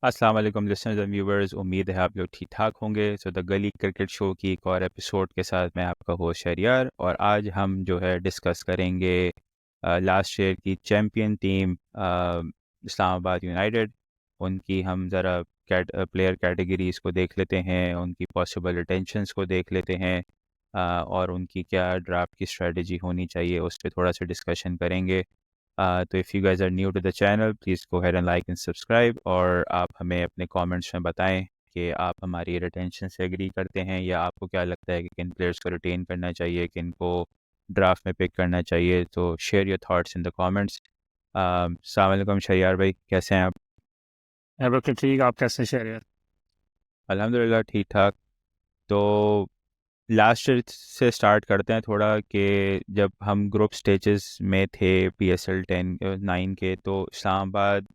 अस्सलाम वालेकुम listeners and viewers. उम्मीद है आप लोग ठीक ठाक होंगे। द गली क्रिकेट शो की एक और एपिसोड के साथ मैं आपका होस्ट शहरियार, और आज हम जो है डिस्कस करेंगे लास्ट ईयर की चैम्पियन टीम इस्लामाबाद यूनाइटेड। उनकी हम ज़रा प्लेयर कैटेगरीज़ को देख लेते हैं, उनकी पॉसिबल रिटेंशंस को देख लेते हैं, और उनकी क्या ड्राफ्ट की स्ट्रेटजी होनी चाहिए उस पर थोड़ा सा डिस्कशन करेंगे। तो if you guys are new to the channel, please go ahead and like and subscribe, और आप हमें अपने कमेंट्स में बताएं कि आप हमारी रिटेंशन से एग्री करते हैं या आपको क्या लगता है कि किन प्लेयर्स को रिटेन करना चाहिए, किन को ड्राफ्ट में पिक करना चाहिए। तो share your thoughts in the comments. अस्सलाम वालेकुम शरियार भाई, कैसे हैं आप? है बिल्कुल ठीक। आप कैसे शहर? अल्हम्दुलिल्लाह ठीक ठाक। तो लास्ट ईयर से स्टार्ट करते हैं थोड़ा, कि जब हम ग्रुप स्टेजेस में थे PSL 10 9 के, तो Islamabad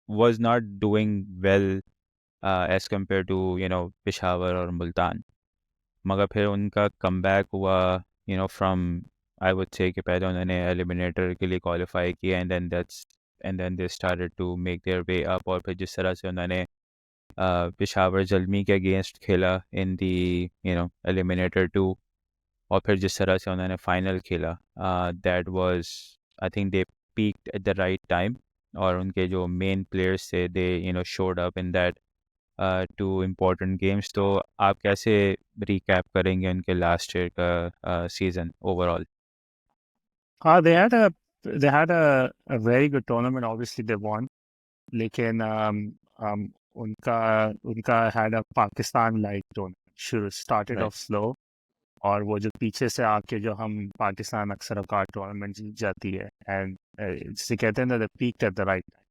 was not doing well as compared to Peshawar और मुल्तान। मगर फिर उनका कमबैक हुआ, फ्रॉम आई वुड से कि पहले उन्होंने एलिमिनेटर के लिए क्वालिफाई किया, and then they started to make their way up. और फिर जिस तरह से उन्होंने पेशावर जल्मी के अगेंस्ट खेला इन दी एलिमिनेटर 2, और फिर जिस तरह से उन्होंने फाइनल खेला, that was, I think they peaked at the right time. और उनके जो मेन प्लेयर्स थे, they showed up in that two important games. तो आप कैसे रिकैप करेंगे उनके लास्ट ईयर का सीज़न ओवरऑल? हाँ, they had a very good tournament. Obviously they won, लेकिन उनका उनका had a Pakistan like tournament. शुरू started राइट। off slow, और वो जो पीछे से आके जो हम पाकिस्तान अक्सर अवकाश टूर्नामेंट जीत जाती है, एंड जिसे कहते हैं ना, the peaked at the right time.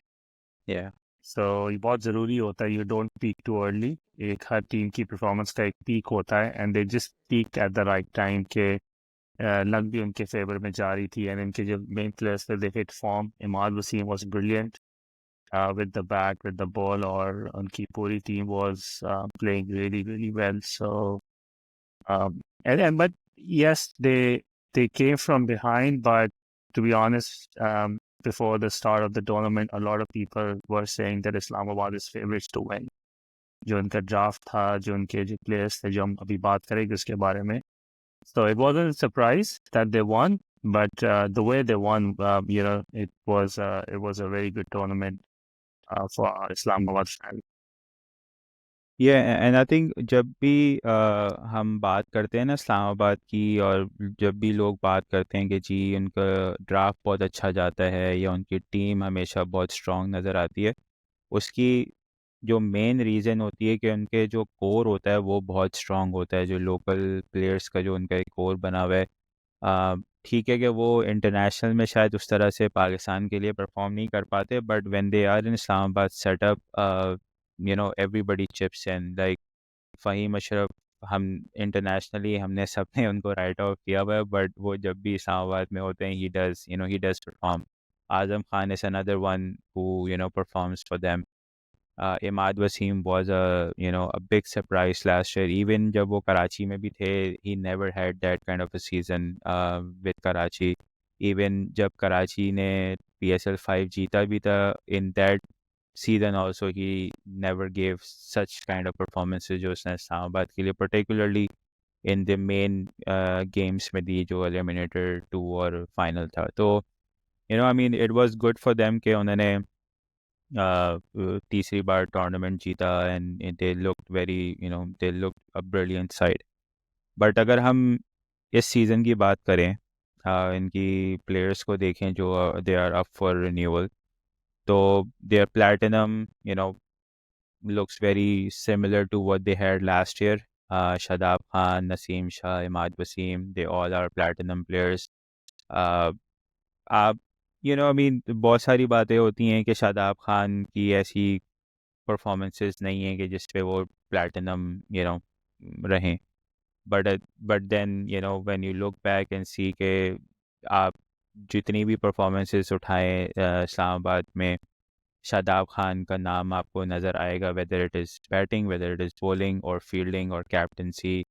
या। So ये बहुत ज़रूरी होता है, you don't peak too early. एक हर टीम की परफॉर्मेंस का एक पीक होता है, and they just peaked at the right time के लग भी उनके फेवर में जा रही थी, एंड इनके जो मेन प्लेयर्स थे, they hit form. Imad Wasim was brilliant with the bat, with the ball, और उनकी पूरी team was playing really really well. So and but yes, they came from behind, but to be honest, before the start of the tournament, a lot of people were saying that Islamabad is favorites to win. जो उनका draft था, जो उनके जो players थे, जो हम अभी बात करेंगे उसके बारे में. So it wasn't a surprise that they won, but the way they won, it was a very good tournament for Islamabad fans. ये एंड आई थिंक जब भी हम बात करते हैं ना इस्लामाबाद की, और जब भी लोग बात करते हैं कि जी उनका ड्राफ्ट बहुत अच्छा जाता है या उनकी टीम हमेशा बहुत स्ट्रांग नज़र आती है, उसकी जो मेन रीज़न होती है कि उनके जो कोर होता है वो बहुत स्ट्रांग होता है। जो लोकल प्लेयर्स का जो उनका एक कोर बना हुआ है, ठीक है कि वो इंटरनेशनल में शायद उस तरह से पाकिस्तान के लिए परफॉर्म नहीं कर पाते, but when they are in Islamabad setup, everybody chips in, like Faheem Ashraf. हम इंटरनेशनली हमने सबने उनको राइट ऑफ किया हुआ है, बट वो जब भी इस्लामाबाद में होते हैं, he does perform. Azam Khan is another one who performs for them. Imad Wasim was a big surprise last year. Even जब वो कराची में भी थे, he never had that kind of a season with Karachi. Even जब कराची ने PSL 5 जीता भी था, in that season also he never gave such kind of performances जो उसने इस्लामाबाद के लिए particularly in the main games में दी, जो eliminator 2 और final था। तो I mean it was good for them कि उन्होंने तीसरी बार टूर्नामेंट जीता, and they looked very, they looked a brilliant side. But अगर हम इस सीज़न की बात करें, इनकी प्लेयर्स को देखें जो they are up for renewal, तो their platinum looks very similar to what they had last year. Shadab Khan, Naseem Shah, Imad Wasim, they all are platinum players. Uh, आप I mean बहुत सारी बातें होती हैं कि शादाब खान की ऐसी परफॉर्मेंसेस नहीं है कि जिस पे वो प्लैटिनम रहें। But but then when you look back and see के आप जितनी भी परफॉर्मेंसेस उठाएं इस्लामाबाद में, शादाब खान का नाम आपको नज़र आएगा, whether it is batting, whether it is bowling और फील्डिंग और कैप्टनसी।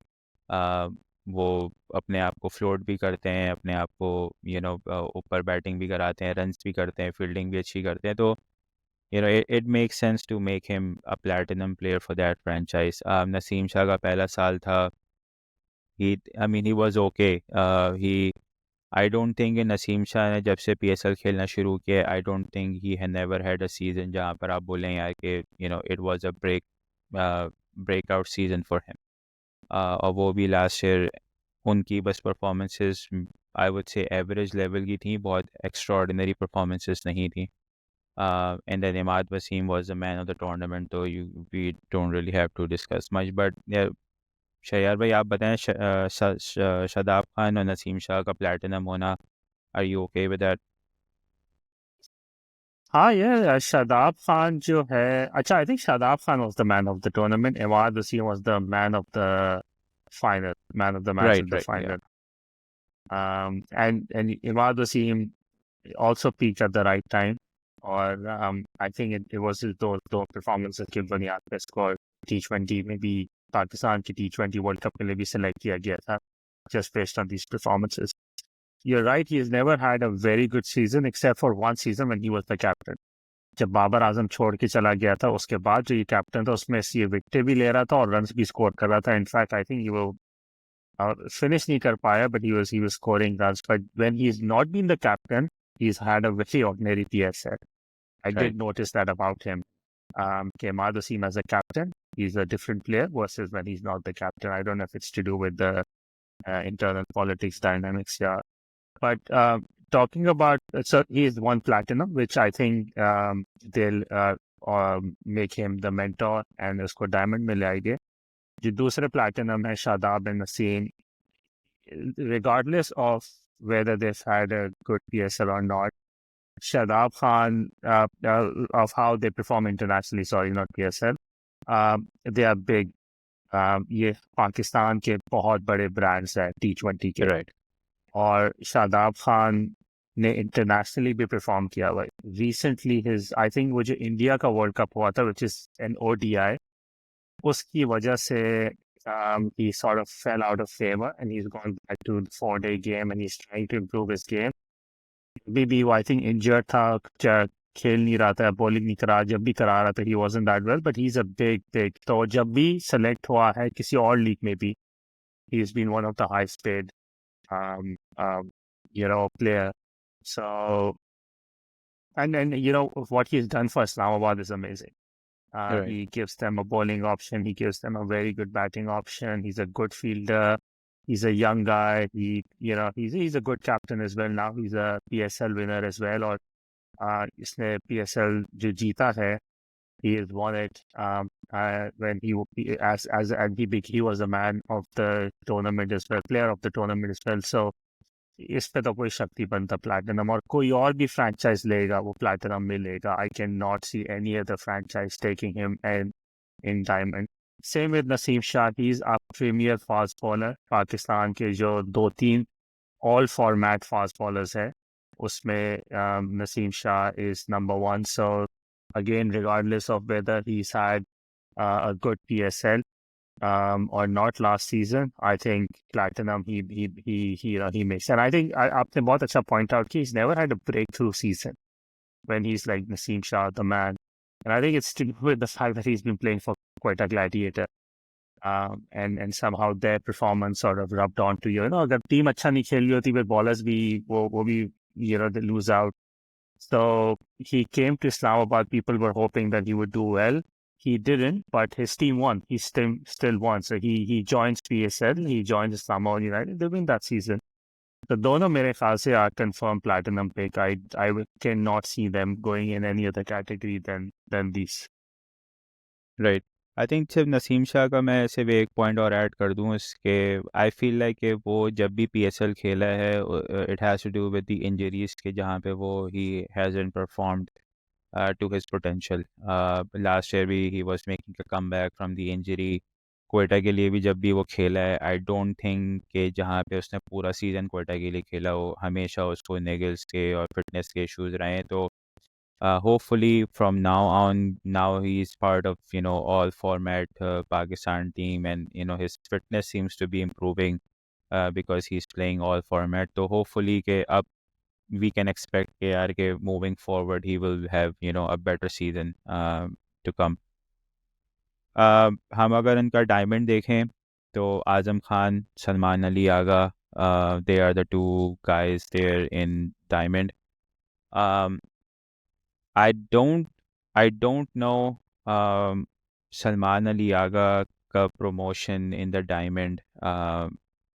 वो अपने आप को फ्लोट भी करते हैं, अपने आप को ऊपर बैटिंग भी कराते हैं, रन्स भी करते हैं, फील्डिंग भी अच्छी करते हैं। तो it makes sense to make him a platinum player for that franchise. Naseem Shah का पहला साल था. I mean, he was okay. I don't think कि नसीम शाह ने जब से PSL खेलना शुरू किया, I don't think he had never had a season जहाँ पर आप बोलें यार कि it was a breakout season for him. और वो भी लास्ट ईयर उनकी बस performances I would say average level की थी, बहुत एक्स्ट्राऑर्डिनरी परफॉर्मेंसेस नहीं थी. And then Imad Wasim was the man of the tournament, so we don't really have to discuss much. But yeah, शयार भाई आप बताएं, शादाब खान और नसीम शाह का प्लैटिनम होना, are you okay with that? हाँ ये शादाब खान जो है, अच्छा I think Shadab Khan was the man of the tournament, Imad Wasim was the man of the final, man of the match in right the right या final. And Imad Wasim also peaked at the right time. Or I think it was those performances की बुनियाद पे score T20 में भी पाकिस्तान की T20 World Cup के लिए भी select किया गया था, just based on these performances. You're right, he has never had a very good season except for one season when he was the captain. जब बाबर आजम छोड़ के चला गया था, उसके बाद जो ये कैप्टन था उसमें ये विकेट भी ले रहा था और रन्स भी स्कोर कर रहा था. इनफैक्ट आई थिंक वो finish नहीं कर पाया, but he was scoring runs. But when he's not been the captain, he's had a very ordinary PSL. I did notice that about him. Ahmad Wasim as a captain, he's a different player versus when he's not the captain. I don't know if it's to do with the internal politics dynamics, yeah. But talking about, so he's won platinum, which I think they'll make him the mentor and usko diamond मिल आएंगे. जो दूसरे platinum है Shadab and Naseem, regardless of whether they've had a good PSL or not, Shadab Khan, of how they perform internationally, sorry, not PSL, they are big. ये पाकिस्तान के बहुत बड़े brands हैं T20 के. राइट. और शादाब खान ने इंटरनेशनली भी परफॉर्म किया हुआ है. रिसेंटली आई थिंक वो जो इंडिया का वर्ल्ड कप हुआ था, विच इज एन ODI, उसकी वजह से he sort of fell out of favor and he's gone back to the 4-day game and he's trying to improve his game. अभी भी वो आई थिंक इंजर्ड था, खेल नहीं रहा था, बॉलिंग नहीं करा, जब भी करा रहा था he wasn't that well, but he's a big, तो जब भी सेलेक्ट हुआ है किसी और लीग में भी, he's been one of the highest paid player. So, and what he's done for Islamabad is amazing. Right. He gives them a bowling option. He gives them a very good batting option. He's a good fielder. He's a young guy. He's a good captain as well. Now he's a PSL winner as well. Or इसने PSL जो जीता है, he has won it. When he he was a man of the tournament as well, player of the tournament as well. So इस पे तो कोई शक्ति बनता प्लैटिनम, और कोई और भी फ्रैंचाइज लेगा वो प्लैटिनम मिलेगा. I can not see any other franchise taking him and in diamond. Same with Naseem Shah, he is a premier fast bowler. Pakistan के जो 2-3 ऑल फॉर्मेट फास्ट बॉलर्स है उसमें Naseem Shah is number 1. So again, regardless of whether he had a good PSL or not last season, I think platinum he makes. And I think आपने बहुत अच्छा point out कि he's never had a breakthrough season when he's like Naseem Shah, the man. And I think it's to do with the fact that he's been playing for quite a gladiator. And somehow their performance sort of rubbed on to अगर team अच्छा नहीं खेल रही होती, फिर bowlers भी वो भी they lose out. So he came to Islamabad. People were hoping that he would do well. He didn't, but his team won. He still won. So he joins PSL. He joins Islamabad United. They win that season. So दोनों मेरे ख्याल से are confirmed platinum pick. I cannot see them going in any other category than these. Right. I think सिर्फ नसीम शाह का मैं सिर्फ एक point और ऐड कर दूं इसके. आई फील लाइक कि वो जब भी PSL खेला है, it has to do with the injuries के, जहाँ पे वो he hasn't performed to his potential. Last year भी he was making a comeback from the injury. Quetta के लिए भी जब भी वो खेला है, आई डोंट थिंक कि जहाँ पे उसने पूरा सीज़न क्वेटा के लिए खेला हो, हमेशा उसको नेगल्स के और फिटनेस के इश्यूज रहे हैं. तो hopefully from now on, now he is part of all format Pakistan team, and his fitness seems to be improving because he's playing all format. So hopefully के अब we can expect कि यार के moving forward he will have a better season to come. हम अगर इनका diamond देखें तो आज़म खान, सलमान अली आगा, they are the two guys there in diamond. um, I don't I don't know Salman Ali आगा का promotion in the diamond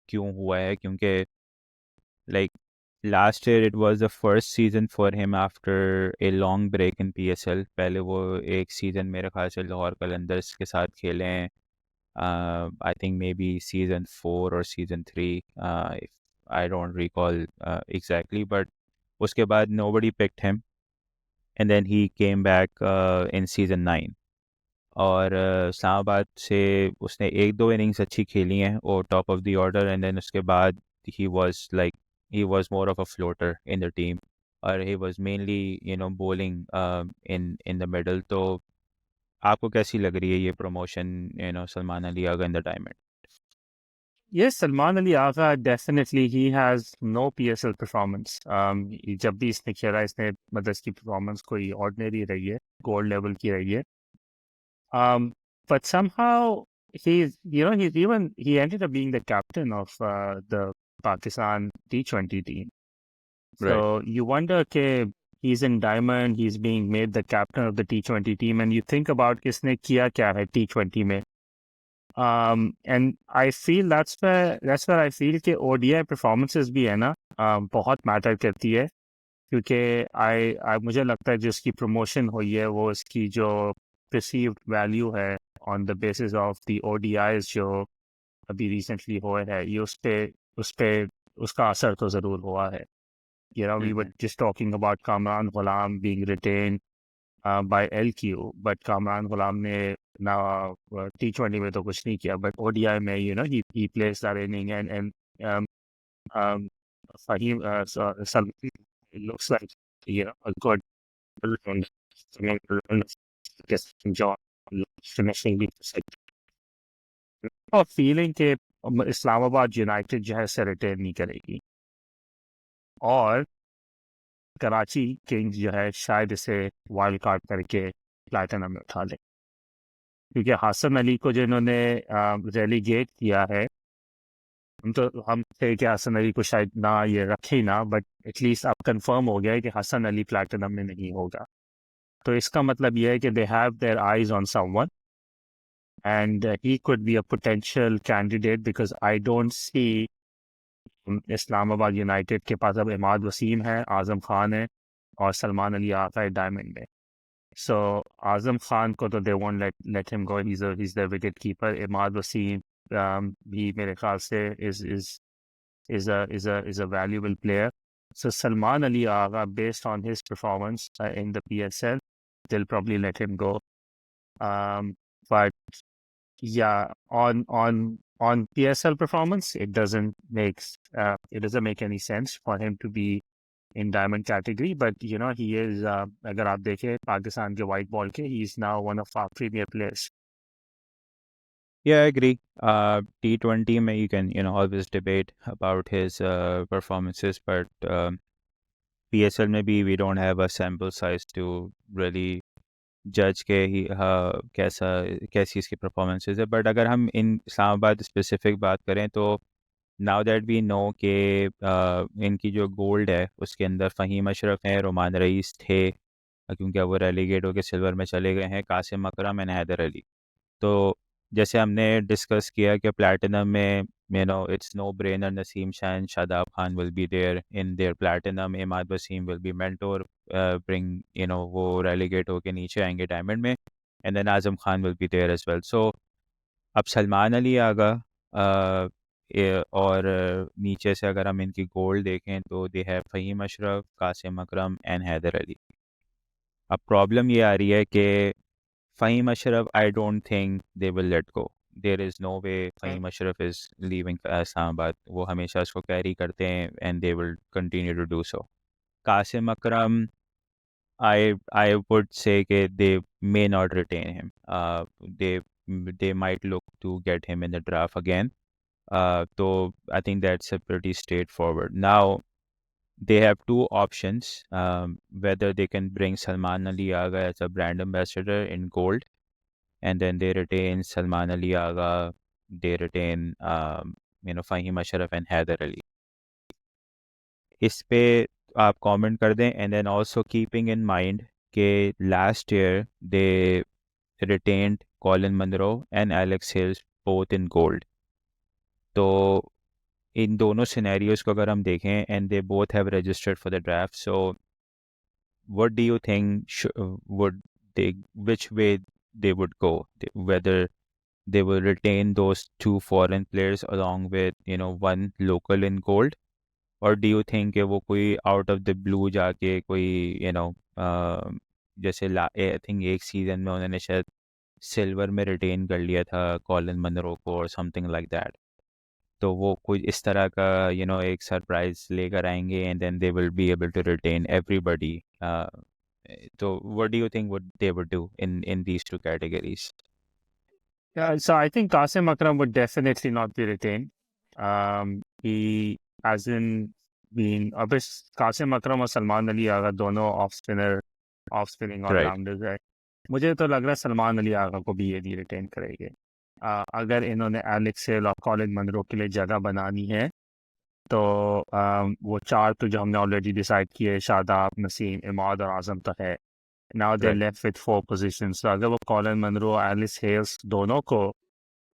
क्यों हुआ है, क्योंकि like last year it was the first season for him after a long break in PSL. पहले वो एक season मेरे ख्याल से लाहौर कलंदर्स के साथ खेले हैं. I think maybe season 4 or season 3. If I don't recall exactly, but उसके बाद nobody picked him, and then he came back in season 9. और इस्लामाबाद से उसने एक दो इनिंग्स अच्छी खेली हैं और top of the order, and then उसके बाद he was more of a floater in the team, और he was mainly bowling in the middle. तो आपको कैसी लग रही है ये promotion Salman Ali Agha in the diamond? Yes, Salman Ali Agha, definitely he has no PSL performance. जब भी इसने खेला इसने मतलब इसकी performance कोई ordinary रही है, gold level की रही है. But somehow he ended up being the captain of the Pakistan T20 team. Right. So you wonder, okay, he's in diamond, he's being made the captain of the T20 team, and you think about किसने किया क्या है T20 में. And I feel that's where I feel कि ODI performances भी है ना बहुत matter करती है, क्योंकि मुझे लगता है जिसकी promotion हुई है वो इसकी जो perceived value है on the basis of the ODIs जो अभी recently हुए हैं, ये उस पे उसका असर तो ज़रूर हुआ है. We were just talking about Kamran Ghulam being retained by LQ, but Kamran Ghulam ने now T20 में तो कुछ नहीं किया, but ODI में he plays that inning, and um, Fahim Salman looks like a good all-rounder, someone who gets some job finishing the sector. और feeling के Islamabad United जो है से रिटेन नहीं करेगी, और कराची किंग्स जो है शायद इसे वाइल्ड कार्ड करके प्लैटिनम में उठा ले, क्योंकि हसन अली को जिन्होंने रेलीगेट किया है, हम थे कि हसन अली को शायद ना ये रखे ही ना, बट एटलीस्ट अब कंफर्म हो गया है कि हसन अली प्लैटिनम में नहीं होगा. तो इसका मतलब ये है कि they have their eyes on someone, and he could be a potential candidate, because I don't see Islamabad United के पास अब इमाद वसीम है, आज़म खान है और सलमान अली आता है डायमंड में. So Azam Khan को तो they won't let him go. He's the wicket keeper. Imad Wasim भी मेरे ख्याल से is a valuable player. So Salman Ali Agha, based on his performance in the PSL, they'll probably let him go. But yeah, on PSL performance, it doesn't make any sense for him to be in diamond category, but he is अगर आप देखें पाकिस्तान के white ball के, he is now one of our premier players. Yeah, I agree. T20 में you can always debate about his performances, but PSL में भी we don't have a sample size to really judge के ही कैसी इसकी performances है. But अगर हम इन Islamabad specific बात करें तो now that we know कि इनकी जो गोल्ड है उसके अंदर फ़हीम अशरफ हैं, रोमान रईस थे, क्योंकि अब वो रेलीगेट होकर सिल्वर में चले गए हैं, कासिम अकरम एंड हैदर अली. तो जैसे हमने डिस्कस किया कि प्लैटिनम में it's no brainer, Naseem Shah, Shadab Khan will be there in their platinum, Imad Wasim will be mentor, bring वो रेलीगेट होके नीचे आएंगे डायमंड में, and then Azam Khan will be there as well. So अब सलमान अली आगा और नीचे से अगर हम इनकी गोल्ड देखें तो they have Faheem Ashraf, Qasim Akram and Haider Ali. अब प्रॉब्लम ये आ रही है कि Fahim Ashraf, I don't think they will let go. There is no way Fahim Ashraf is leaving Islamabad. वो हमेशा उसको कैरी करते हैं and they will continue to do so. Qasim Akram, I would say that they may not retain him. They might look to get him in the draft again. So I think that's a pretty straightforward. Now, they have two options, whether they can bring Salman Ali Agha as a brand ambassador in gold, and then they retain Salman Ali Agha, they retain Fahim Ashraf and Haider Ali. इस पे आप comment कर दें, and then also keeping in mind कि last year they retained Colin Munro and Alex Hills both in gold. तो इन दोनों scenarios को अगर हम देखें and they both have registered for the draft, so what do you think would they, which way they would go? Whether they will retain those two foreign players along with one local in gold, or do you think कि वो कोई out of the blue जाके कोई जैसे I think एक season में उन्होंने शायद सिल्वर में रिटेन कर लिया था कॉलिन मनरो को और समथिंग लाइक दैट, तो वो कुछ इस तरह का एक सरप्राइज लेकर आएंगे and then they will be able to retain everybody. तो what do you think what they would do in these two categories? Yeah, so I think Qasim Akram would definitely not be retained. He hasn't been. अब Qasim Akram और सलमान अली आगा दोनों of spinning right. Allrounders है. मुझे तो लग रहा है सलमान अली आगा को भी ये नहीं रिटेन करेंगे. अगर इन्होंने एलेक्स हिल और कॉलिन मनरो के लिए जगह बनानी है तो वो चार तो जो हमने ऑलरेडी डिसाइड किए, शादाब, नसीम, इमाद और आजम तक है. Now they're Right. left with 4 positions. So अगर वो कॉलिन मनरो, एलिस हेल्स दोनों को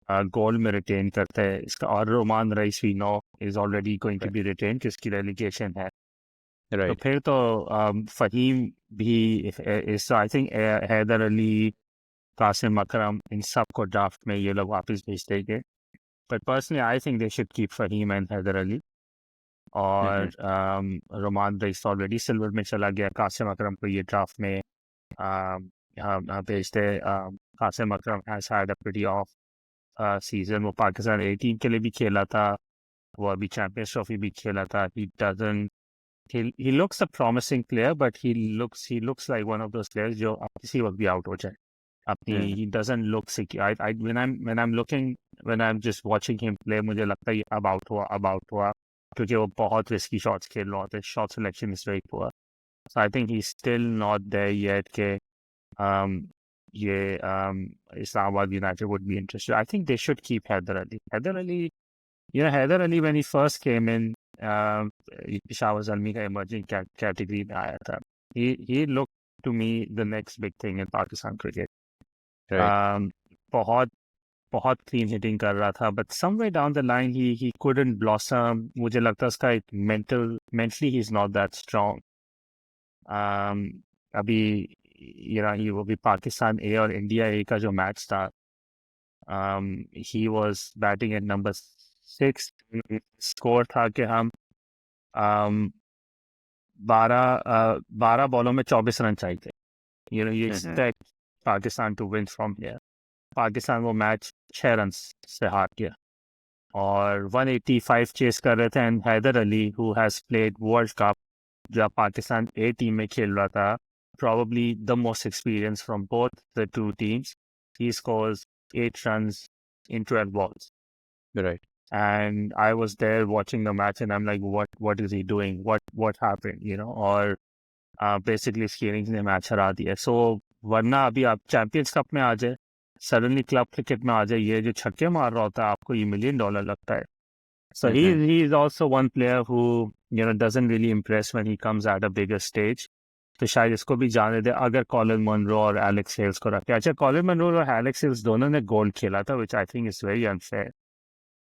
गोल में रिटेन करते हैं, इसका और Roman Raees we know is already going to be retain किसकी रेलिगेशन है. तो राइट. फिर तो फहीम भी इस आई थिंक हैदर अली, कासिम अकरम, इन सब को ड्राफ्ट में ये लोग वापस भेज देंगे. But personally I think they should keep Faheem and Haider Ali. और रोमान रईस ऑलरेडी सिल्वर में चला गया. कासिम अकरम को ये ड्राफ्ट में भेजते. Qasim Akram has had a pretty off season. वो पाकिस्तान ए टीम के लिए भी खेला था, वो अभी चैंपियंस ट्रॉफी भी खेला था. he looks a promising player, but he looks like one of those players जो किसी वक्त भी आउट हो जाए अपनी. he doesn't look secure. when I'm just watching him play, मुझे लगता है ये अब आउट हुआ क्योंकि वो बहुत रिस्की शॉट्स खेल रहा होता है. Shot selection is very poor. So I think he's still not there yet. के Islamabad United would be interested. I think they should keep Haider Ali. Haider Ali when he first came in, Peshawar Zalmi का emerging category में आया था. He looked to me the next big thing in Pakistan cricket. Right. बहुत clean hitting कर रहा था, but somewhere down the line he couldn't blossom. मुझे लगता है उसका mentally he's not that strong. अभी वो भी पाकिस्तान ए और इंडिया ए का जो मैच था, he was batting at number 6. Score था कि हम 12 बॉलों में 24 रन चाहिए थे. you expect Pakistan to win from here. Pakistan वो मैच 6 रन से हार गया और 185 चेस कर रहे थे. And Haider Ali who has played World Cup, जो पाकिस्तान ए टीम में खेल रहा था, probably the most experienced from both the two teams, he scores 8 runs in 12 balls. Right. And I was there watching the match and I'm like, what is he doing? What happened? Or basically Skeeling ने match हरा दिया. So वरना अभी आप champions cup में आ जाए, suddenly club cricket में आ जाए, ये जो छक्के मार रहा होता है आपको ये $1 million लगता है. So he is also one player who doesn't really impress when he comes at a bigger stage. तो शायद इसको भी जाने दे अगर कॉलिन मनरो और एलेक्स हेल्स को रखे. अच्छा, कॉलिन मनरो और एलेक्स हेल्स दोनों ने गोल्ड खेला था, which I think is very unfair.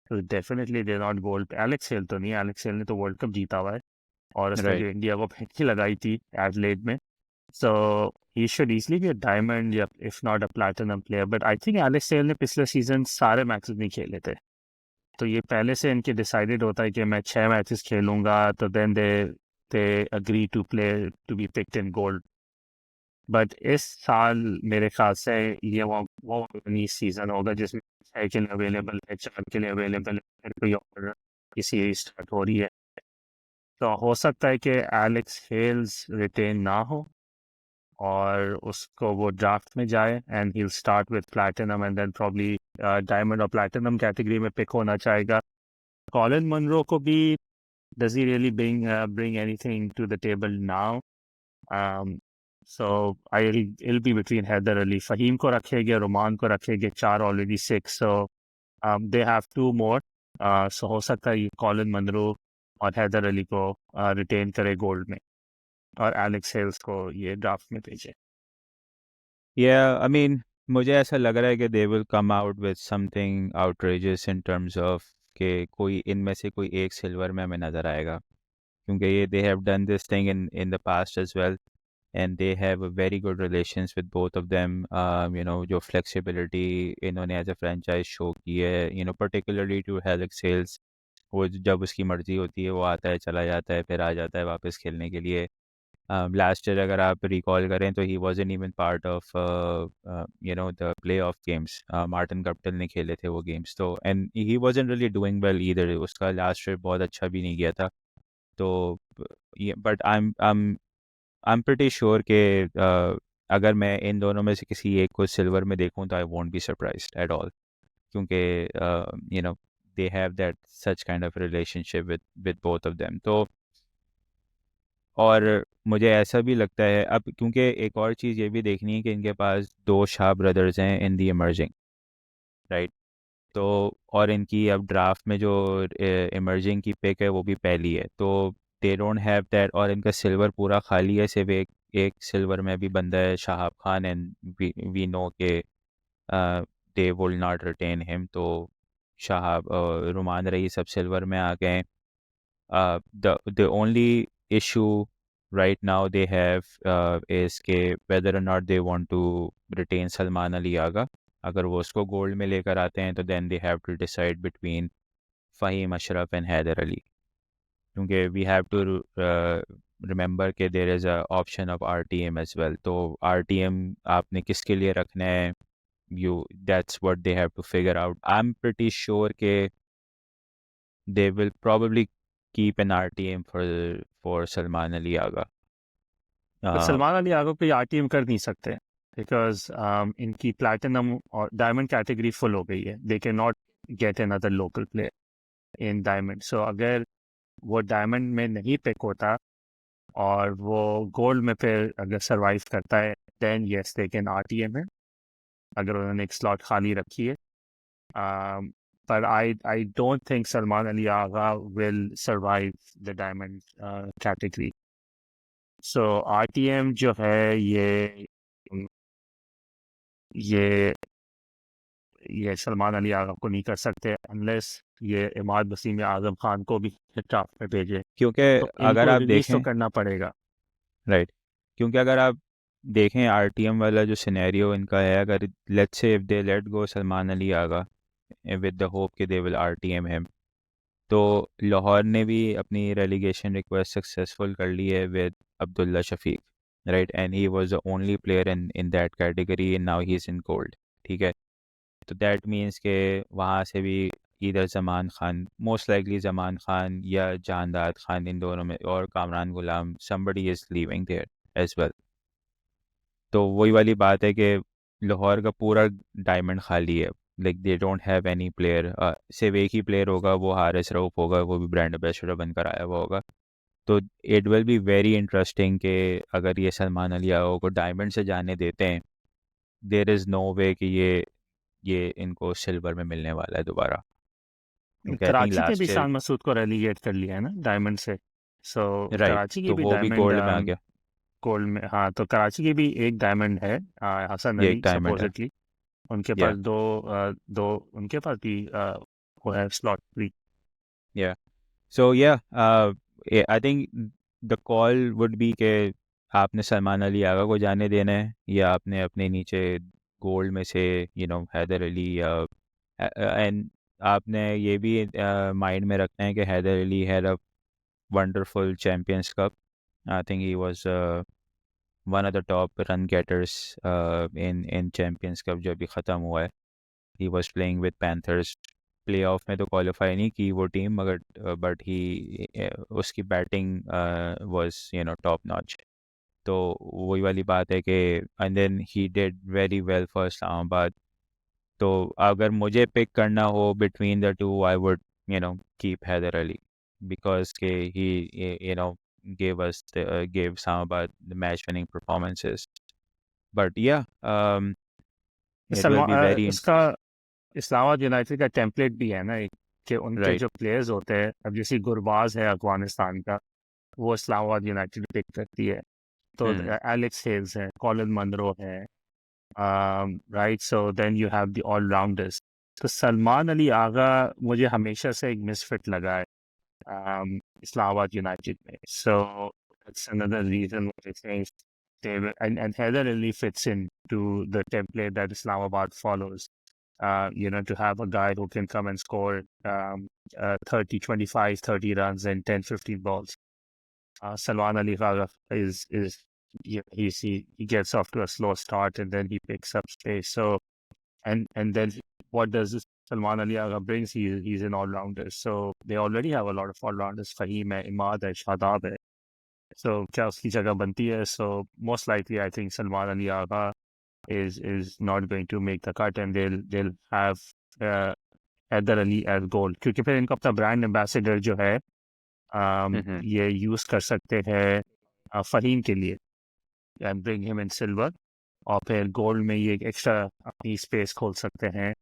So definitely they're not gold. Alex hello तो नहीं, एलेक्स हेल ने तो वर्ल्ड कप जीता हुआ है और उसने जो इंडिया को फेंकी लगाई थी एडलेड में. So he should easily be a diamond, if not a platinum player. But I think Alex hello ने पिछले सीजन सारे मैचेस नहीं खेले थे, तो ये पहले से इनके डिसाइडेड होता है कि मैं 6 मैचेस खेलूंगा, तो then they agree to play to be picked in gold. But इस साल मेरे ख्याल से ये वो नहीं सीजन होगा जिसमें 6 के लिए अवेलेबल है, 4 के लिए अवेलेबल है, फिर कोई और की सीरीज स्टार्ट हो रही है. तो हो सकता है कि एलेक्स हेल्स रिटेन ना हो और उसको वो ड्राफ्ट में जाए and he'll start with platinum and then probably diamond और प्लैटिनम कैटेगरी में पिक होना चाहेगा. कॉलिन मनरो को भी does he really bring anything to the table now? Um, so it'll be between Haider Ali. Fahim को रखेंगे, Roman को रखेंगे, 4 already 6. So they have 2 more. So हो सकता है ये Colin Munro और हैदर अली को रिटेन करे गोल्ड में, और एलेक्स हेल्स को ये ड्राफ्ट में भेजे. Yeah, I mean, मुझे ऐसा लग रहा है कि they will come out with something outrageous in terms of कि कोई इनमें से कोई एक सिल्वर में हमें नज़र आएगा, क्योंकि ये they have done this thing in the past as well, and they have a very good relations with both of them. You know, जो flexibility इन्होंने as a franchise show की है, you know, particularly to Alex Hales, वो जब उसकी मर्ज़ी होती है वो आता है, चला जाता है, फिर आ जाता है वापस खेलने के लिए. लास्ट ईयर अगर आप रिकॉल करें तो he wasn't even part of you know the playoff games. Martin Guptill ने खेले थे वो गेम्स, तो and he wasn't really doing well either. उसका लास्ट ईयर बहुत अच्छा भी नहीं गया था. तो but I am pretty sure कि अगर मैं इन दोनों में से किसी एक को सिल्वर में देखूं तो I won't be surprised at all, क्योंकि you know they have that such kind of relationship with both of them. तो और मुझे ऐसा भी लगता है अब, क्योंकि एक और चीज़ ये भी देखनी है कि इनके पास 2 शाह ब्रदर्स हैं इन दी इमर्जिंग, राइट. तो और इनकी अब ड्राफ्ट में जो इमर्जिंग की पिक है वो भी पहली है, तो दे डोंट हैव दैट. और इनका सिल्वर पूरा खाली है, सिर्फ एक एक सिल्वर में भी बंदा है, Shahab Khan, and we know के they will not retain him. तो शाहाब रुमान रही सब सिल्वर में आ गए. The only issue right now they have is के whether or not they want to retain Salman Ali Agha. अगर वो उसको गोल्ड में लेकर आते हैं तो then they have to decide between Fahim Ashraf and Haider Ali, क्योंकि we have to remember कि there is a option of RTM as well. तो RTM आपने किसके लिए रखना है, that's what they have to figure out. I'm pretty sure कि they will probably keep an RTM for Salman Ali Agha. तो सलमान अली आगो को आरटीएम कर नहीं सकते, बिकॉज इनकी प्लैटिनम और डायमंड कैटेगरी फुल हो गई है. They can not get another local player in diamond. So अगर वो डायमंड में नहीं पिक होता और वो गोल्ड में फिर अगर सरवाइव करता है, then yes they can RTM है, अगर उन्होंने एक स्लॉट खाली रखी है. पर I don't think Salman Ali Agha will survive the diamond category. So RTM जो है ये सलमान अली आगा को नहीं कर सकते अनलेस ये इमाद वसीम या आजम खान को भी ड्राफ्ट में भेजे, क्योंकि तो अगर इनको आप रिलीज तो देखें, करना पड़ेगा. राइट, क्योंकि अगर आप देखें आरटीएम वाला जो सिनेरियो इनका है, अगर let's say if they let go Salman Ali Agha with the hope कि दे विल आरटीएम हिम, तो लाहौर ने भी अपनी रेलीगेशन रिक्वेस्ट सक्सेसफुल कर ली है with Abdullah Shafique, right, and he was the only player in that category and now he is in gold. ठीक है, तो दैट मीन्स के वहाँ से भी इधर जमान खान, मोस्ट लाइकली जमान खान या जहानदाद खान, इन दोनों में, और Kamran Ghulam, somebody is leaving there as well. तो वही वाली बात है कि लाहौर का पूरा डायमंड खाली है. Like they don't have any player. सिर्फ एक ही प्लेयर होगा, वो हारिस रऊफ होगा, वो भी ब्रांड एम्बेसडर बनकर आया हुआ होगा. तो it will be very interesting कि अगर ये सलमान अली आगा को डायमंड से जाने देते हैं, देर इज़ नो वे कि ये इनको सिल्वर में मिलने वाला है दोबारा, क्योंकि आई थिंक कराची ने भी लास्ट ईयर, शान मसूद को रेलीगेट कर लिया है ना डायमंड से. सो राइट, कराची की तो भी वो भी डायमंड गोल्ड में आ गया. गोल्ड में, हाँ, तो कराची की भी एक डायमंड है, हसन ये अली एक डायमंड है. सपोजिटली. उनके या पास दो उनके पास भी वो है स्लॉट फ्री. या सो या I think the call would be कि आपने सलमान अली आगा को जाने देना है, या आपने अपने नीचे गोल्ड में से हैदर अली, एंड आपने ये भी माइंड में रखना है कि Haider Ali had a wonderful Champions Cup. I think he was one of the top run getters in Champions Cup जो अभी ख़त्म हुआ है. He was playing with Panthers. Playoff में तो क्वालिफाई नहीं की वो टीम, मगर बट ही उसकी बैटिंग वाज टॉप नॉच. तो वही वाली बात है कि and then he did very well for Islamabad. तो अगर मुझे पिक करना हो between the two, I would keep Haider Ali. because he you know gave Islamabad the match winning performances. But yeah, it will be very इसका इस्लामाबाद यूनाइटेड का template भी है ना एक, कि उनके right. जो प्लेयर्स होते हैं, अब जैसे गुरबाज है अफगानिस्तान का, वो इस्लामाबाद यूनाइटेड पिक करती है, तो Hmm. एलेक्स हेल्स है, कॉलिन मनरो है, right, so then you have the allrounders. तो सलमान अली आगा मुझे हमेशा से एक मिसफिट लगा है इस्लामाबाद यूनाइटेड में, so that's another reason why I think they will, and Heather really fits in to the template that Islamabad follows. To have a guy who can come and score 30, 25, 30 runs and 10, 15 balls. Salwan Ali Khaga he gets off to a slow start and then he picks up space. So, and then what does this Salman Ali Agha brings? He's an all-rounder. So they already have a lot of all-rounders. Fahim hai, Imad hai, Shadab hai. So क्या उसकी जगह बनती है? So most likely I think Salman Ali Agha is not going to make the cut and they'll have uh, Haider Ali as gold, क्योंकि फिर इनको अपना brand ambassador जो है Mm-hmm. ये यूज कर सकते हैं फहीम के लिए, and bring him in silver, और फिर गोल्ड में ये एक्स्ट्रा अपनी स्पेस खोल सकते हैं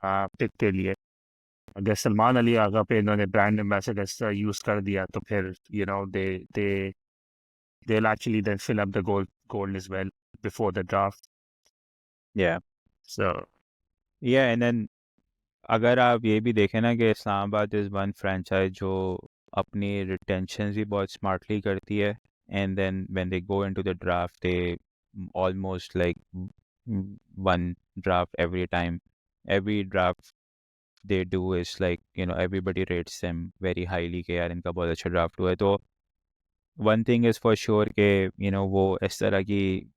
पिक के लिए। अगर सलमान अली आगा पे इन्होंने ब्रांड एम्बेसडर यूज कर दिया तो फिर दे दे they'll actually then fill up the gold as well before the draft. Yeah. So Yeah, and then अगर आप ये भी देखें ना कि इस्लामाबाद इज़ वन फ्रेंचाइज जो अपनी रिटेंशन भी बहुत स्मार्टली करती है, and then when they go into the draft they almost like one draft every draft they do is like everybody rates them very highly कि यार इनका बहुत अच्छा ड्राफ्ट हुआ है। तो one thing is for sure कि वो इस तरह की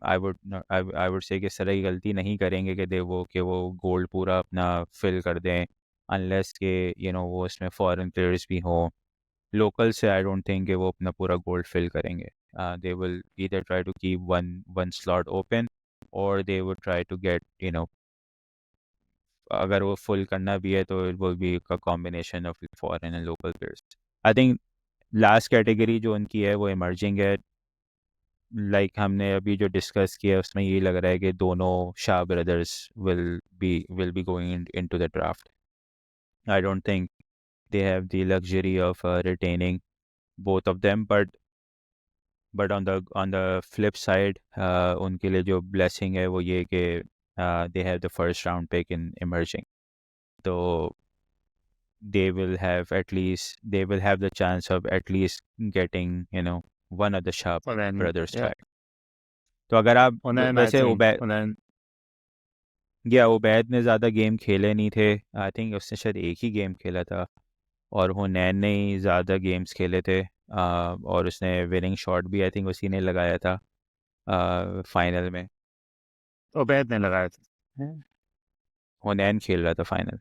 आई वुड से कि इस तरह की गलती नहीं करेंगे कि वो गोल्ड पूरा अपना फिल कर दें, अनलेस के वो इसमें फॉरेन प्लेयर्स भी हों। लोकल से आई डोंट थिंक कि वो अपना पूरा गोल्ड फिल करेंगे। They will either try to keep one slot open, और they would try to get अगर वो फुल करना भी है तो it will be a combination of foreign and local players. I think last category जो उनकी है वो इमर्जिंग है। हमने अभी जो डिस्कस किया उसमें ये लग रहा है कि दोनों Shah brothers will be going into the draft. I don't think they have the luxury of retaining both of them, but on the flip side उनके लिए जो ब्लेसिंग है वो ये कि they have the first round pick in emerging, तो they will have the chance of at least getting one of the Shah and then brothers yeah, back. तो अगर आप and then I वैसे think and then उबैद ने ज़्यादा game खेले नहीं थे। आई थिंक उसने शायद एक ही गेम खेला था, और हुनैन ने ही ज़्यादा गेम्स खेले थे। और उसने विनिंग शॉट भी आई थिंक उसी ने लगाया था फाइनल में। उबैद ने लगाया था। हुनैन खेल रहा था फाइनल।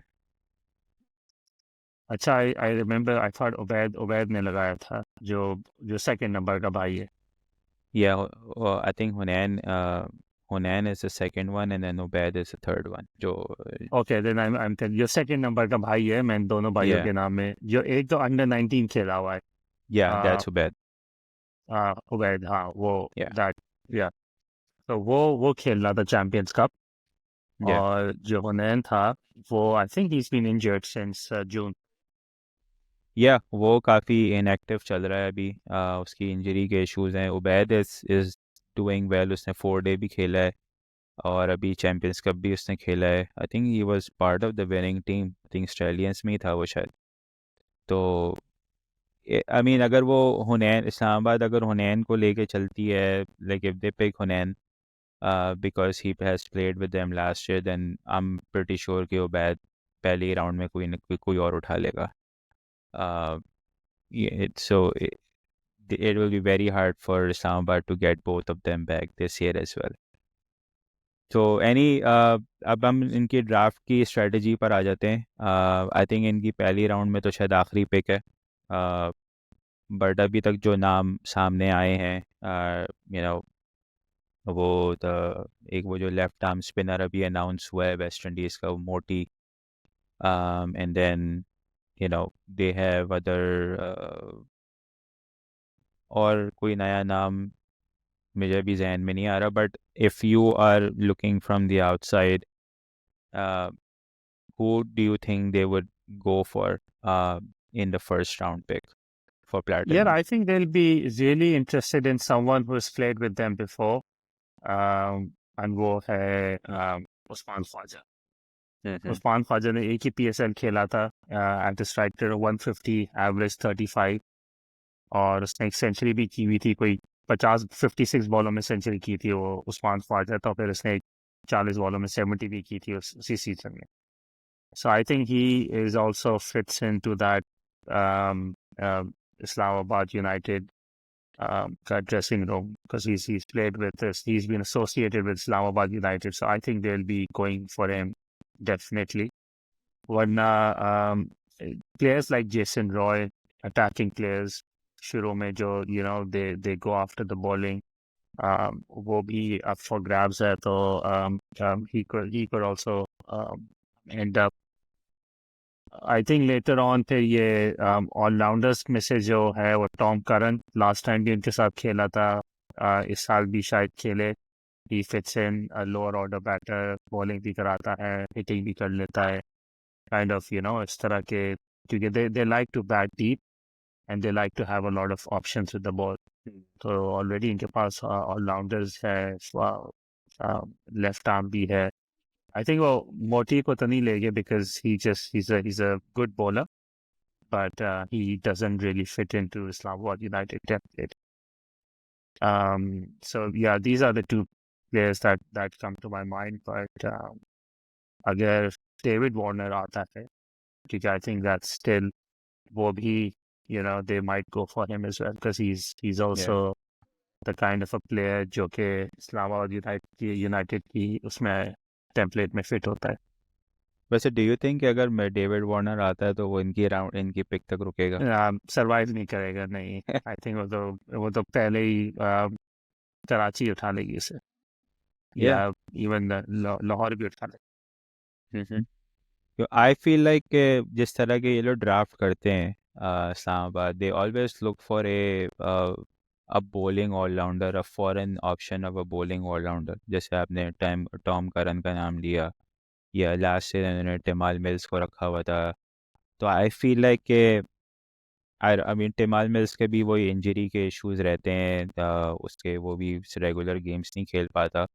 अच्छा, I remember, I thought Ubaid ने लगाया था, जो सेकंड नंबर का भाई है। या I think Hunain is the second one and then Ubaid is the third one जो ओके, देन आई एम जो सेकंड नंबर का भाई है, मैं दोनों भाइयों या के नाम में, जो एक तो अंडर 19 खेला हुआ है, या आ, दैट्स उबैद। उबैद, हाँ वो या दैट या तो वो खेल रहा था चैंपियंस कप। या और जो हुनैन था, वो I think he is been injured since June. या वो काफ़ी इनएक्टिव चल रहा है अभी। उसकी इंजरी के इश्यूज हैं। उबैद इज डूइंग वेल, उसने 4 डे भी खेला है, और अभी चैम्पियंस कप भी उसने खेला है। आई think he was part of the winning team, I think Australians में ही था वो शायद। तो आई मीन अगर वो हुनैन इस्लामाबाद अगर हुनैन को लेके चलती है, like if they pick Hunain because he has played with them last year, then I am pretty sure कि उबैद पहले ही राउंड में कोई और उठा लेगा। So it will be very hard for Islamabad to get both of them back this year as well. So अब हम इनकी ड्राफ्ट की स्ट्रेटजी पर आ जाते हैं। आई थिंक इनकी पहली राउंड में तो शायद आखिरी पिक है, बट अभी तक जो नाम सामने आए हैं वो एक वो जो लेफ्ट आर्म स्पिनर अभी अनाउंस हुआ है वेस्ट इंडीज़ का, वो Motie, and then they have other, और कोई नया नाम मुझे भी जहन में नहीं आ रहा, but if you are looking from the outside, who do you think they would go for in the first round pick for Yeah, Platinum? I think they'll be really interested in someone who's played with them before. And वो है Usman Khwaja. Mm-hmm. Usman Khwaja ने एक ही PSL खेला था at the strike rate 150, average 35, और उसने एक century भी की हुई थी, कोई 56 बॉलों में सेंचुरी की थी वो उस्मान ख्वाजा. तो फिर उसने 40 बॉलों में 70 भी की थी उसी सीजन में. So I think he is also fits into that um, Islamabad United dressing room, because he's played with this. He's been associated with Islamabad United, so I think they'll be going for him definitely. When players like Jason Roy, attacking players, शुरू में जो they go after the bowling, वो भी up for grabs है. तो he could also end up. I think later on फिर ये allrounders में से जो है वो टॉम करन, लास्ट टाइम भी उनके साथ खेला था, इस साल भी शायद खेले. He fits in lower order batter, bowling भी कराता है, हिटिंग भी कर लेता है, काइंड ऑफ इस तरह के, क्योंकि they like to bat deep and they like to have a lot of options with the ball. तो ऑलरेडी इनके पास ऑलराउंडर्स है, लेफ्ट आर्म भी है. I think वो मोटी को तो नहीं लेंगे because he's a good bowler, but he doesn't really fit into Islamabad United template. So yeah, these are the two players that come to my mind. But अगर David Warner आता है, क्योंकि I think that's still वो भी they might go for him as well, because he's Yeah. also the kind of a player जो कि Islamabad United की उसमें template में fit होता है. वैसे डू यू थिंक कि अगर मैं डेविड वार्नर आता है तो वो इनकी पिक तक रुकेगा? सरवाइव नहीं करेगा, नहीं. आई थिंक वो तो पहले ही कराची उठा लेगी इसे, या या इवन लाहौर भी उठा लेगी. आई फील लाइक जिस तरह के ये लोग ड्राफ्ट करते हैं Islamabad, they always look for a bowling allrounder, a foreign option of a bowling allrounder. जैसे आपने टॉम करन का नाम लिया, या लास्ट से उन्होंने टिमाल मिल्स को रखा हुआ था. तो I feel like I mean Tymal Mills के भी वही इंजरी के इश्यूज रहते हैं, उसके वो भी रेगुलर गेम्स नहीं खेल पाता.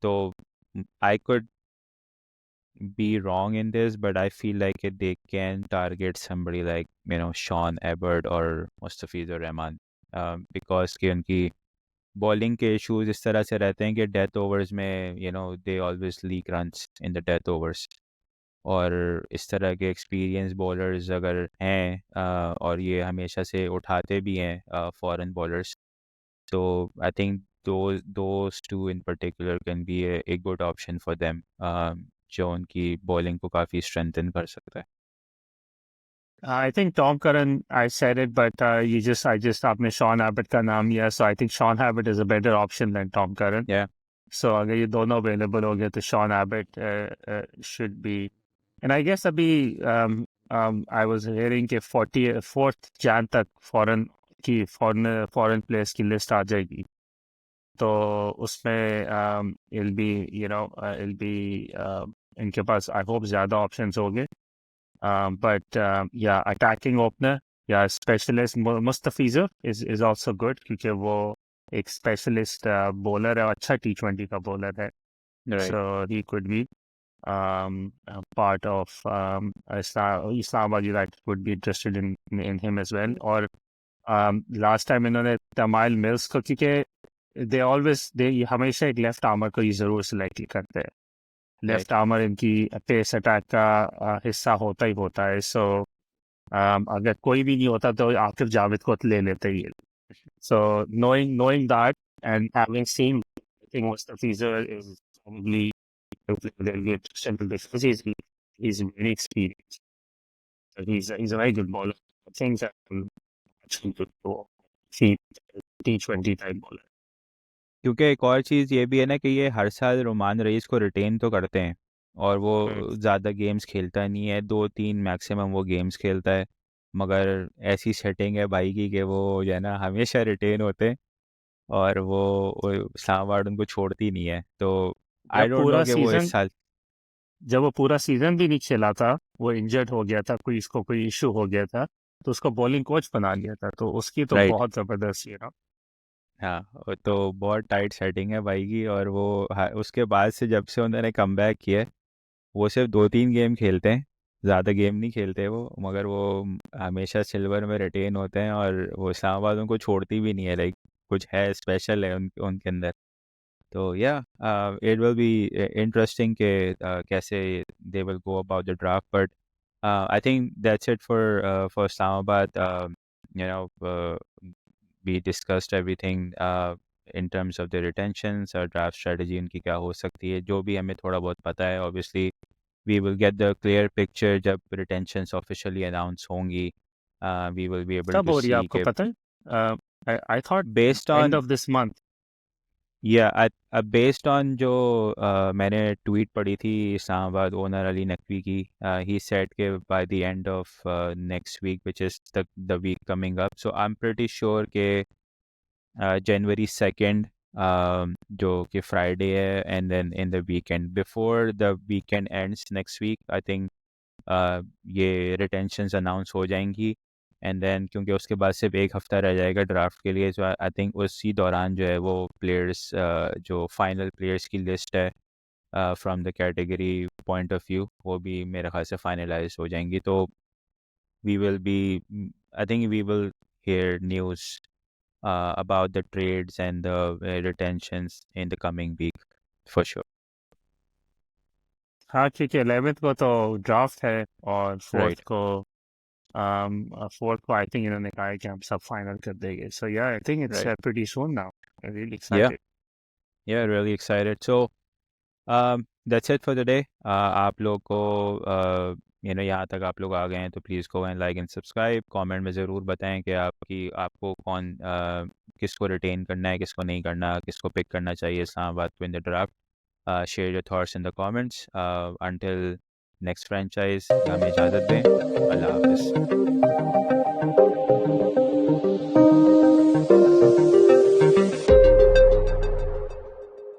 तो I could be wrong in this, but I feel like they can target somebody like Sean Ebert or Mustafizur Rahman, because कि उनकी बॉलिंग के इश्यूज इस तरह से रहते हैं कि डेथ ओवर्स में they always leak runs in the death overs. और इस तरह के एक्सपीरियंस बॉलर्स अगर हैं, और ये हमेशा से उठाते भी हैं foreign bowlers, so I think those two in particular can be a good option for them, जो उनकी बॉलिंग को काफ़ी स्ट्रेंथन कर सकता है. I think Tom Curran, I said it, but I just आपने Sean Abbott का नाम लिया, so I think Sean Abbott is a better option than Tom Curran. Yeah. So अगर ये दोनों available हो गए तो Sean Abbott should be. And I guess अभी I was hearing कि 4th Jan तक foreign players की list आ जाएगी. तो उसमें it'll be इनके पास I hope ज़्यादा options होंगे. But yeah, attacking opener, yeah, specialist Mustafiza is also good, क्योंकि वो एक specialist bowler है, अच्छा T20 का bowler है. Right. So he could be a part of Islamabad United would be interested in him as well. और last time इन्होंने तमाइल mills को, क्योंकि they हमेशा एक लेफ्ट आर्मर को ही जरूर सिलेक्ट करते हैं. लेफ्ट आर्मर इनकी पेस अटैक का हिस्सा होता ही होता है. सो अगर कोई भी नहीं होता तो आकिब जावेद को ले लेते ही. सो knowing that and having seen, I think Mustafiza is probably they'll be interested because he's very experienced. So he's a very good bowler. I think that actually good to see T20 type bowler. क्योंकि एक और चीज़ ये भी है ना कि ये हर साल रोमान रईस को रिटेन तो करते हैं. और हम्म। वो ज़्यादा गेम्स खेलता नहीं है, 2-3 मैक्सिमम वो गेम्स खेलता है। मगर ऐसी सेटिंग है भाई की कि वो जो है ना हमेशा रिटेन होते हैं, और वो इस्लामाबाद उनको छोड़ती नहीं है। तो जब आई डोंट नो पूरा कि वो इस सीजन साल। जब वो पूरा सीजन भी नहीं खेला था, वो इंजर्ड हो गया था, कोई इशू हो गया था, तो उसको बॉलिंग कोच बना लिया था, तो उसकी तो राइट। बहुत जबरदस्त ये ना। हाँ, वो तो बहुत टाइट सेटिंग है भाई की। और वो उसके बाद से जब से उन्होंने कम बैक किया है, वो सिर्फ 2-3 गेम खेलते हैं, ज़्यादा गेम नहीं खेलते वो। मगर वो हमेशा सिल्वर में रिटेन होते हैं, और वो इस्लामाबाद उनको छोड़ती भी नहीं है। लाइक कुछ है, स्पेशल है उनके अंदर। तो या इट विल बी इंटरेस्टिंग के कैसे they will go about the draft. But I think that's it for Islamabad. You know, we discussed everything in terms of the retentions और draft strategy उनकी क्या हो सकती है, जो भी हमें थोड़ा बहुत पता है। obviously we will get the clear picture जब retentions officially announce होंगी। We will be able कब to हो रही है see आपको कि पता है? I thought based and on, of this month. based on जो मैंने ट्वीट पढ़ी थी इस्लामाबाद ओनर अली नकवी की, he said कि by the end of next week which is the week coming up, so I'm pretty sure कि जनवरी 2nd, जो कि Friday है, and then in the weekend before the weekend ends next week I think ये retentions announce हो जाएंगी। And then क्योंकि उसके बाद सिर्फ एक हफ्ता रह जाएगा ड्राफ्ट के लिए, जो आई थिंक उसी दौरान जो है वो प्लेयर्स, जो फाइनल प्लेयर्स की लिस्ट है from the category point of view, वो भी मेरे ख्याल से फाइनलाइज हो जाएंगी। तो we will be, I think we will hear news about the trades and the retentions in the coming week for sure. हाँ, क्योंकि 11th को तो ड्राफ्ट है, और Right, फोर्थ को आई थिंक इन्होंने कहा है कि हम सब फाइनल कर देंगे। सो या I think it's right. Pretty soon now. Really Yeah, excited. yeah, really excited. So, that's it for the day. आप लोग को यहाँ तक आप लोग आ गए हैं, तो please go and like and subscribe. Comment में ज़रूर बताएं कि आपको कौन, किसको रिटेन करना है, किसको नहीं करना, किसको पिक करना चाहिए इस्लामाबाद को in the draft. Share your thoughts in the comments. Until next franchise, हमें इजाज़त दें। अल्लाह हाफिज़।